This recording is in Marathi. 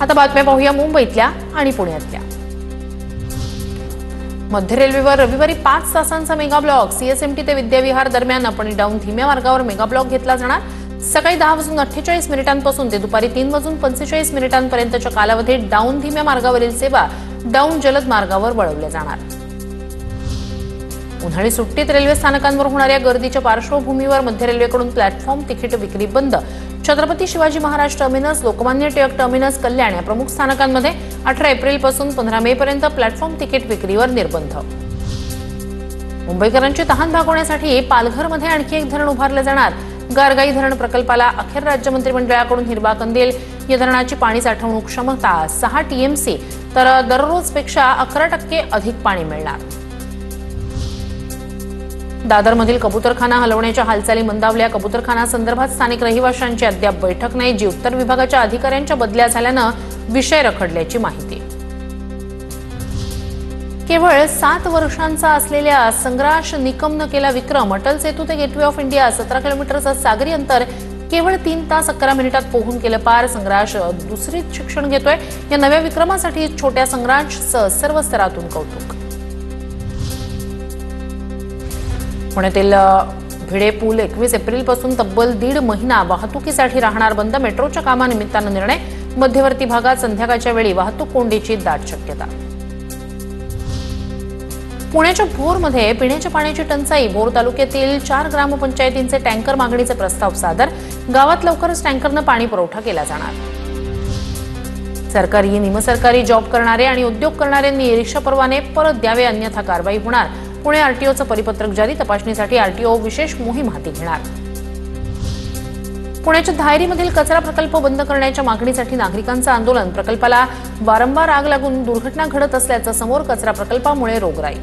आता बातम्या पाहूया मुंबईतल्या आणि पुण्यातल्या। मध्य रेल्वेवर रविवारी 5 तासांचा मेगा ब्लॉक। सीएसएमटी ते विद्याविहार दरम्यान अप आणि डाऊन धीम्या मार्गावर मेगा ब्लॉक घेतला जाणार। सकाळी 10:48 ते दुपारी 3:45 पर्यंतच्या कालावधीत डाऊन धीम्या मार्गावरील सेवा डाऊन जलद मार्गावर वळवल्या जाणार। उन्हाळी सुट्टीत रेल्वे स्थानकांवर होणाऱ्या गर्दीच्या पार्श्वभूमीवर मध्य रेल्वेकडून प्लॅटफॉर्म तिकीट विक्री बंद। छत्रपती शिवाजी महाराज टर्मिनस, लोकमान्य टिळक टर्मिनस, कल्याण या प्रमुख स्थानकांमध्ये 18 एप्रिलपासून 15 मे पर्यंत प्लॅटफॉर्म तिकीट विक्रीवर निर्बंध। मुंबईकरांची तहान भागवण्यासाठी पालघरमध्ये आणखी एक धरण उभारले जाणार। गारगाई धरण प्रकल्पाला अखेर राज्य मंत्रिमंडळाकडून हिरवा कंदील। या धरणाची पाणी साठवणूक क्षमता 6 टीएमसी, तर दररोजपेक्षा 11% अधिक पाणी मिळणार। दादरमधील कबूतरखाना हलवण्याच्या हालचाली मंदावल्या। कबूतरखाना संदर्भात स्थानिक रहिवाशांची अद्याप बैठक नाही, जी उत्तर विभागाच्या अधिकाऱ्यांच्या बदल्या झाल्यानं विषय रखडल्याची माहिती। केवळ 7 वर्षांचा असलेल्या संग्राश निकमनं केला विक्रम। अटल सेतू ते गेटवे ऑफ इंडिया 17 किलोमीटरचं सागरी अंतर केवळ 3 तास 11 मिनिटात पोहून केलं पार। संग्राश दुसरीत शिक्षण घेतोय। या नव्या विक्रमासाठी छोट्या संग्राशचं सर्व स्तरातून कौतुक। पुण्यातील भिडे पूल 21 एप्रिलपासून तब्बल 1.5 महिना वाहतुकीसाठी राहणार बंद। मेट्रोच्या कामानिमित्तानं निर्णय। मध्यवर्ती भागात संध्याकाळच्या वेळी वाहतूक कोंडीची दाट शक्यता। पुण्याच्या भोरमध्ये पिण्याच्या पाण्याची टंचाई। भोर तालुक्यातील 4 ग्रामपंचायतींचे टँकर मागणीचे प्रस्ताव सादर। गावात लवकरच टँकरनं पाणी पुरवठा केला जाणार। सरकारी, निमसरकारी जॉब करणारे आणि उद्योग करणाऱ्यांनी रिक्षा परवाने परत द्यावे, अन्यथा कारवाई होणार। पुणे आरटीओचं परिपत्रक जारी। तपासणीसाठी आरटीओ विशेष मोहीम हाती घेणार। पुण्याच्या धायरीमधील कचरा प्रकल्प बंद करण्याच्या मागणीसाठी नागरिकांचं आंदोलन। प्रकल्पाला वारंवार आग लागून दुर्घटना घडत असल्याचं समोर। कचरा प्रकल्पामुळे रोगराई।